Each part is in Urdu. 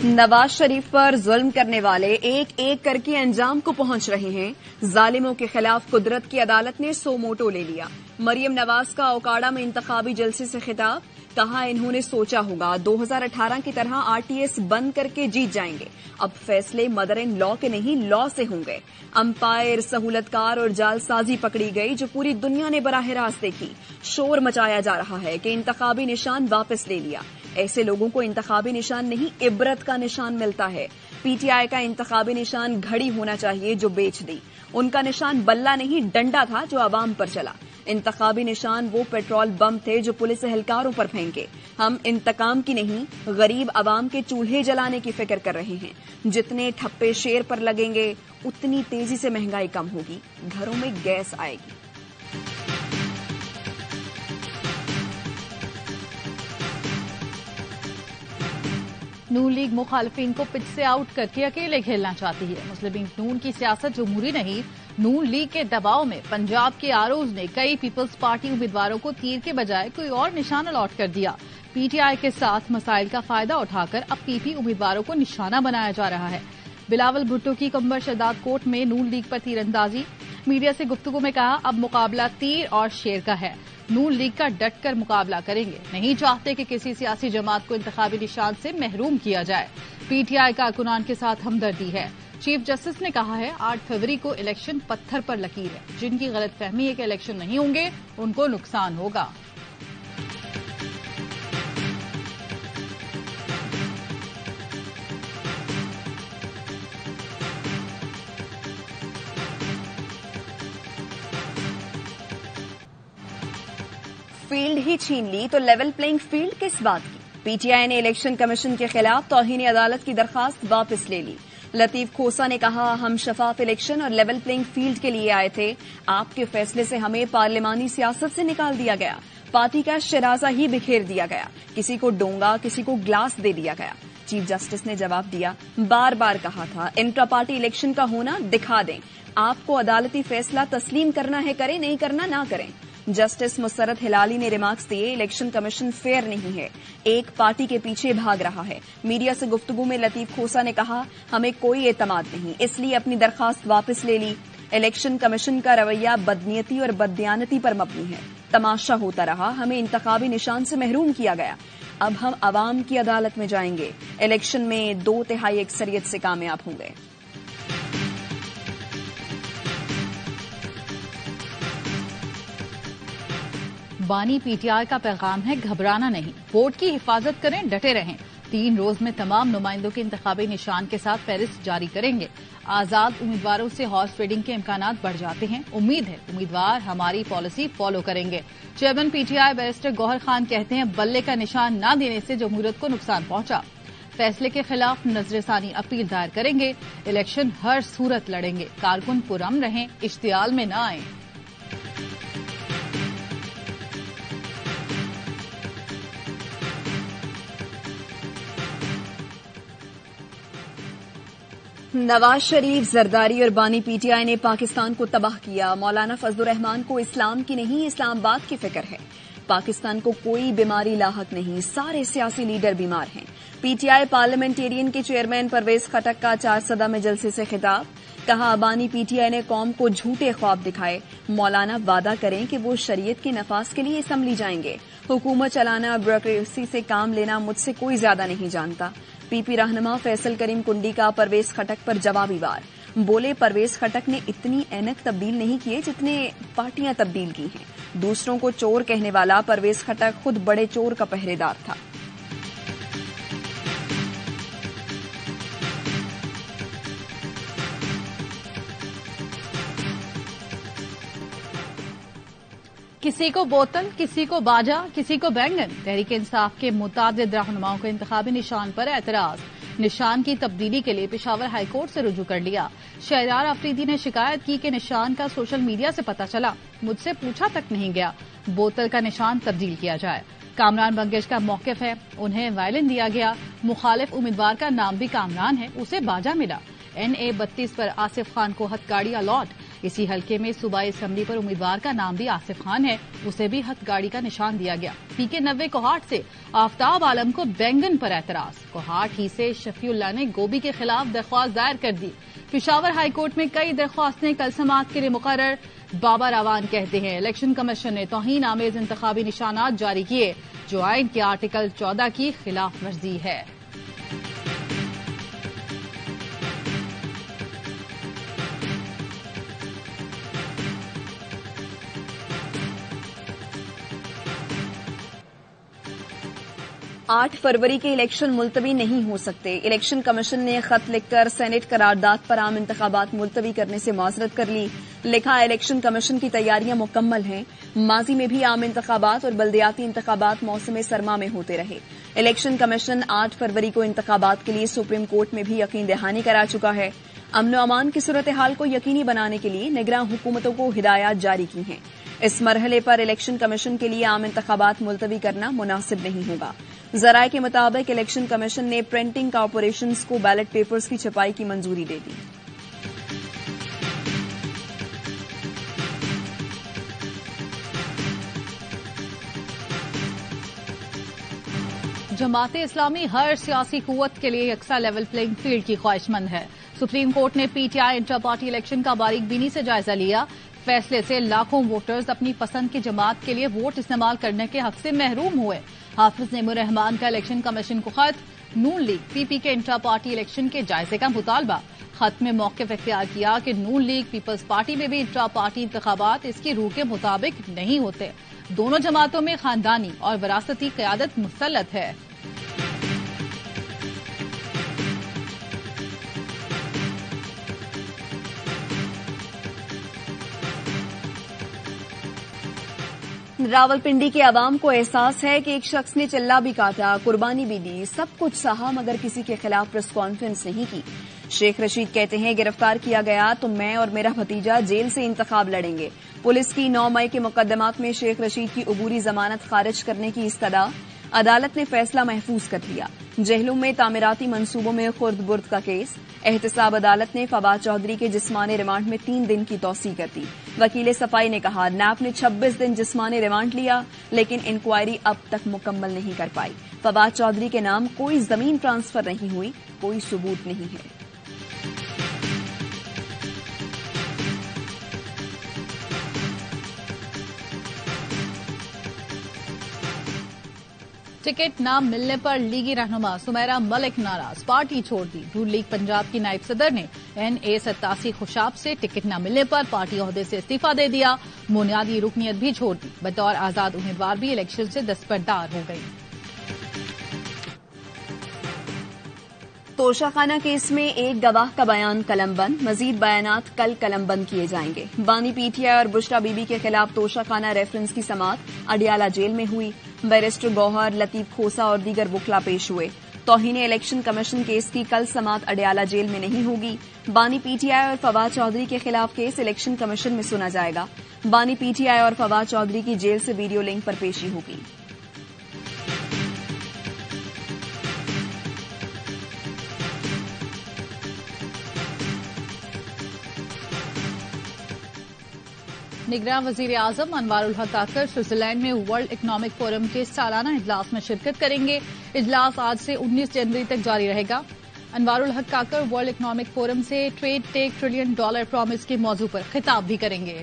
نواز شریف پر ظلم کرنے والے ایک ایک کر کے انجام کو پہنچ رہے ہیں. ظالموں کے خلاف قدرت کی عدالت نے سو موٹو لے لیا. مریم نواز کا اوکاڑا میں انتخابی جلسے سے خطاب. کہا انہوں نے سوچا ہوگا 2018 کی طرح RTS بند کر کے جیت جائیں گے. اب فیصلے مدر ان لا کے نہیں لا سے ہوں گے. امپائر، سہولت کار اور جال سازی پکڑی گئی جو پوری دنیا نے براہ راست دیکھی. شور مچایا جا رہا ہے کہ انتخابی نشان واپس لے لیا. ایسے لوگوں کو انتخابی نشان نہیں عبرت کا نشان ملتا ہے. PTI کا انتخابی نشان گھڑی ہونا چاہیے جو بیچ دی. ان کا نشان بلہ نہیں ڈنڈا تھا جو عوام پر چلا. انتخابی نشان وہ پیٹرول بم تھے جو پولیس اہلکاروں پر پھینکے. ہم انتقام کی نہیں غریب عوام کے چولہے جلانے کی فکر کر رہے ہیں. جتنے ٹھپے شیر پر لگیں گے اتنی تیزی سے مہنگائی کم ہوگی، گھروں میں گیس آئے گی. نون لیگ مخالفین کو پچ سے آؤٹ کر کے اکیلے کھیلنا چاہتی ہے. مسلم لیگ نون کی سیاست جمہوری نہیں. نون لیگ کے دباؤ میں پنجاب کے آروز نے کئی پیپلز پارٹی امیدواروں کو تیر کے بجائے کوئی اور نشان الاٹ کر دیا. PTI کے ساتھ مسائل کا فائدہ اٹھا کر اب PP امیدواروں کو نشانہ بنایا جا رہا ہے. بلاول بھٹو کی کمبر شداد کوٹ میں نون لیگ پر تیر اندازی. میڈیا سے گفتگو میں کہا اب مقابلہ تیر اور شیر کا ہے. نون لیگ کا ڈٹ کر مقابلہ کریں گے. نہیں چاہتے کہ کسی سیاسی جماعت کو انتخابی نشان سے محروم کیا جائے. PTI کا کارکنان کے ساتھ ہمدردی ہے. چیف جسٹس نے کہا ہے 8 فروری کو الیکشن پتھر پر لکیر ہے. جن کی غلط فہمی ہے کہ الیکشن نہیں ہوں گے ان کو نقصان ہوگا. فیلڈ ہی چھین لی تو لیول پلینگ فیلڈ کس بات کی. PTI نے الیکشن کمیشن کے خلاف توہین عدالت کی درخواست واپس لے لی. لطیف کھوسا نے کہا ہم شفاف الیکشن اور لیول پلینگ فیلڈ کے لیے آئے تھے. آپ کے فیصلے سے ہمیں پارلیمانی سیاست سے نکال دیا گیا. پارٹی کا شرازہ ہی بکھیر دیا گیا. کسی کو ڈونگا کسی کو گلاس دے دیا گیا. چیف جسٹس نے جواب دیا بار بار کہا تھا انٹرا پارٹی الیکشن کا ہونا دکھا دیں. آپ کو عدالتی فیصلہ تسلیم کرنا ہے کریں، نہیں کرنا نہ کریں. جسٹس مسرت ہلالی نے ریمارکس دیے الیکشن کمیشن فیئر نہیں ہے، ایک پارٹی کے پیچھے بھاگ رہا ہے. میڈیا سے گفتگو میں لطیف کھوسا نے کہا ہمیں کوئی اعتماد نہیں، اس لیے اپنی درخواست واپس لے لی. الیکشن کمیشن کا رویہ بدنیتی اور بددیانتی پر مبنی ہے. تماشا ہوتا رہا، ہمیں انتخابی نشان سے محروم کیا گیا. اب ہم عوام کی عدالت میں جائیں گے. الیکشن میں 2/3 اکثریت سے کامیاب ہوں گے. بانی PTI کا پیغام ہے گھبرانا نہیں، ووٹ کی حفاظت کریں، ڈٹے رہیں. 3 روز میں تمام نمائندوں کے انتخابی نشان کے ساتھ فہرست جاری کریں گے. آزاد امیدواروں سے ہارس ٹریڈنگ کے امکانات بڑھ جاتے ہیں. امید ہے امیدوار ہماری پالیسی فالو کریں گے. چیئرمین PTI بیرسٹر گوہر خان کہتے ہیں بلے کا نشان نہ دینے سے جمہوریت کو نقصان پہنچا. فیصلے کے خلاف نظر ثانی اپیل دائر کریں گے. الیکشن ہر صورت لڑیں گے. کارکن پرامن رہیں، اشتعال میں نہ آئیں. نواز شریف، زرداری اور بانی PTI نے پاکستان کو تباہ کیا. مولانا فضل الرحمان کو اسلام کی نہیں اسلام آباد کی فکر ہے. پاکستان کو کوئی بیماری لاحق نہیں، سارے سیاسی لیڈر بیمار ہیں. PTI پارلیمنٹیرین کے چیئرمین پرویز خٹک کا 4 صدہ میں جلسے سے خطاب. کہا بانی PTI نے قوم کو جھوٹے خواب دکھائے. مولانا وعدہ کریں کہ وہ شریعت کے نفاذ کے لیے اسمبلی جائیں گے. حکومت چلانا، بیوروکریسی سے کام لینا مجھ سے کوئی زیادہ نہیں جانتا. PP رہنما فیصل کریم کنڈی کا پرویز خٹک پر جوابی وار. بولے پرویز خٹک نے اتنی اینک تبدیل نہیں کیے جتنے پارٹیاں تبدیل کی ہیں. دوسروں کو چور کہنے والا پرویز خٹک خود بڑے چور کا پہرے دار تھا. کسی کو بوتل، کسی کو باجا، کسی کو بینگن. تحریک انصاف کے متعدد رہنماؤں کو انتخابی نشان پر اعتراض. نشان کی تبدیلی کے لیے پشاور ہائی کورٹ سے رجوع کر لیا. شہریار آفریدی نے شکایت کی کہ نشان کا سوشل میڈیا سے پتہ چلا، مجھ سے پوچھا تک نہیں گیا. بوتل کا نشان تبدیل کیا جائے. کامران بنگش کا موقف ہے، انہیں وائلن دیا گیا. مخالف امیدوار کا نام بھی کامران ہے، اسے باجا ملا. NA 32 پر آصف خان کو ہتھ گاڑی الاٹ. اسی حلقے میں صوبائی اسمبلی پر امیدوار کا نام بھی آصف خان ہے، اسے بھی ہتھ گاڑی کا نشان دیا گیا۔ PK 90 کوہاٹ سے آفتاب عالم کو بینگن پر اعتراض، کوہاٹ ہی سے شفیع اللہ نے گوبھی کے خلاف درخواست دائر کر دی۔ پشاور ہائی کورٹ میں کئی درخواستیں کل سماعت کے لیے مقرر۔ بابا راوان کہتے ہیں الیکشن کمیشن نے توہین آمیز انتخابی نشانات جاری کیے جو آئین کے آرٹیکل 14 کی خلاف ورزی ہے۔ آٹھ فروری کے الیکشن ملتوی نہیں ہو سکتے، الیکشن کمیشن نے خط لکھ کر سینٹ قرارداد پر عام انتخابات ملتوی کرنے سے معذرت کر لی۔ لکھا الیکشن کمیشن کی تیاریاں مکمل ہیں، ماضی میں بھی عام انتخابات اور بلدیاتی انتخابات موسم سرما میں ہوتے رہے۔ الیکشن کمیشن 8 فروری کو انتخابات کے لیے سپریم کورٹ میں بھی یقین دہانی کرا چکا ہے۔ امن و امان کی صورتحال کو یقینی بنانے کے لیے نگراں حکومتوں کو ہدایات جاری کی ہیں۔ اس مرحلے پر الیکشن کمیشن کے لیے عام انتخابات ملتوی کرنا مناسب نہیں ہوگا۔ ذرائع کے مطابق الیکشن کمیشن نے پرنٹنگ کارپوریشنز کو بیلٹ پیپرز کی چھپائی کی منظوری دے دی۔ جماعت اسلامی ہر سیاسی قوت کے لیے یکساں لیول پلینگ فیلڈ کی خواہش مند ہے۔ سپریم کورٹ نے PTI انٹر پارٹی الیکشن کا باریک بینی سے جائزہ لیا۔ فیصلے سے لاکھوں ووٹرز اپنی پسند کی جماعت کے لیے ووٹ استعمال کرنے کے حق سے محروم ہوئے۔ حافظ نعیم الرحمان کا الیکشن کمیشن کو خط، نون لیگ PP کے انٹر پارٹی الیکشن کے جائزے کا مطالبہ۔ خط میں موقف اختیار کیا کہ نون لیگ پیپلز پارٹی میں بھی انٹر پارٹی انتخابات اس کی روح کے مطابق نہیں ہوتے۔ دونوں جماعتوں میں خاندانی اور وراثتی قیادت مسلط ہے۔ راولپنڈی کے عوام کو احساس ہے کہ ایک شخص نے چلہ بھی کاٹا، قربانی بھی دی، سب کچھ سہا مگر کسی کے خلاف پریس کانفرنس نہیں کی۔ شیخ رشید کہتے ہیں گرفتار کیا گیا تو میں اور میرا بھتیجا جیل سے انتخاب لڑیں گے۔ پولیس کی 9 مئی کے مقدمات میں شیخ رشید کی عبوری ضمانت خارج کرنے کی استدعا، عدالت نے فیصلہ محفوظ کر لیا۔ جہلم میں تعمیراتی منصوبوں میں خرد برد کا کیس، احتساب عدالت نے فواد چودھری کے جسمانی ریمانڈ میں 3 دن کی توسیع کر دی۔ وکیل صفائی نے کہا نیب نے 26 دن جسمانی ریمانڈ لیا لیکن انکوائری اب تک مکمل نہیں کر پائی۔ فواد چودھری کے نام کوئی زمین ٹرانسفر نہیں ہوئی، کوئی ثبوت نہیں ہے۔ ٹکٹ نہ ملنے پر لیگی رہنما سمیرہ ملک ناراض، پارٹی چھوڑ دی۔ نون لیگ پنجاب کی نائب صدر نے NA87 خوشاب سے ٹکٹ نہ ملنے پر پارٹی عہدے سے استعفی دے دیا، بنیادی رکنیت بھی چھوڑ دی۔ بطور آزاد امیدوار بھی الیکشن سے دستبردار ہو گئی۔ توشہ خانہ کیس میں ایک گواہ کا بیان قلم بند، مزید بیانات کل قلم بند کیے جائیں گے۔ بانی PTI اور بشرا بی بی کے خلاف توشہ خانہ ریفرنس کی سماعت اڈیالہ جیل میں ہوئی۔ بیرسٹر گوہر، لطیف کھوسا اور دیگر وکلا پیش ہوئے۔ توہین الیکشن کمیشن کیس کی کل سماعت اڈیالہ جیل میں نہیں ہوگی۔ بانی PTI اور فواد چودھری کے خلاف کیس الیکشن کمیشن میں سنا جائے گا۔ بانی PTI اور فواد چودھری کی جیل سے ویڈیو لنک پر پیشی ہوگی۔ نگراں وزیر اعظم انوار الحق کاکڑ سوئٹزرلینڈ میں ورلڈ اکنامک فورم کے سالانہ اجلاس میں شرکت کریں گے۔ اجلاس آج سے 19 جنوری تک جاری رہے گا۔ انوار الحق کاکڑ ورلڈ اکنامک فورم سے ٹریڈ ٹیک $1 ٹریلین پرومس کے موضوع پر خطاب بھی کریں گے۔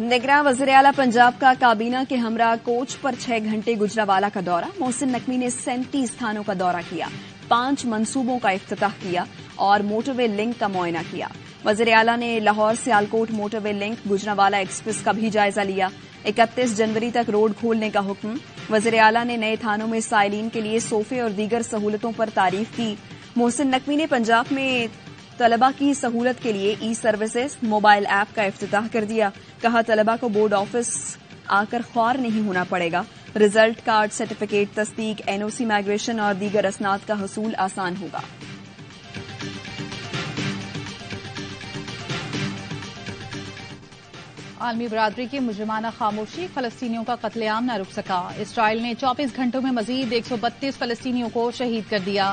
نگراں وزیر اعلی پنجاب کا کابینہ کے ہمراہ کوچ پر 6 گھنٹے گجرانوالہ کا دورہ، محسن نقوی نے 37 تھانوں کا دورہ کیا، 5 منصوبوں کا افتتاح کیا اور موٹر وے لنک کا معائنہ کیا۔ وزیر اعلی نے لاہور سیالکوٹ موٹر وے لنک گجرانوالہ ایکسپریس کا بھی جائزہ لیا۔ 31 جنوری تک روڈ کھولنے کا حکم۔ وزیر اعلی نے نئے تھانوں میں سائلین کے لیے صوفے اور دیگر سہولتوں پر تعریف کی۔ محسن نقوی نے پنجاب میں طلبہ کی سہولت کے لیے ای سروسز موبائل ایپ کا افتتاح کر دیا۔ کہا طلبہ کو بورڈ آفس آ کر خوار نہیں ہونا پڑے گا، رزلٹ کارڈ، سرٹیفکیٹ تصدیق، NOC مائگریشن اور دیگر اسناد کا حصول آسان ہوگا۔ عالمی برادری کی مجرمانہ خاموشی، فلسطینیوں کا قتل عام نہ رک سکا۔ اسرائیل نے 24 گھنٹوں میں مزید 132 فلسطینیوں کو شہید کر دیا۔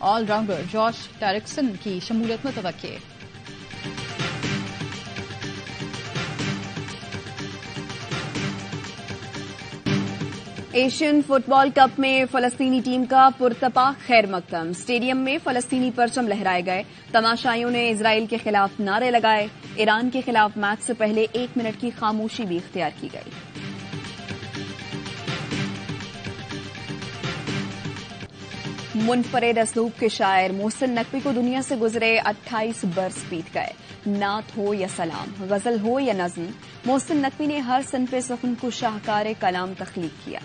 آل راؤنڈر جوش ڈائریکسن کی شمولیت متوقع۔ ایشین فٹ بال کپ میں فلسطینی ٹیم کا پرتپاک خیر مقدم، اسٹیڈیم میں فلسطینی پرچم لہرائے گئے، تماشائیوں نے اسرائیل کے خلاف نعرے لگائے، ایران کے خلاف میچ سے پہلے 1 منٹ کی خاموشی بھی اختیار کی گئی۔ منفرد اسلوب کے شاعر محسن نقوی کو دنیا سے گزرے 28 برس بیت گئے۔ نعت ہو یا سلام، غزل ہو یا نظم، محسن نقوی نے ہر صنف سخن کو شاہکار کلام تخلیق کیا۔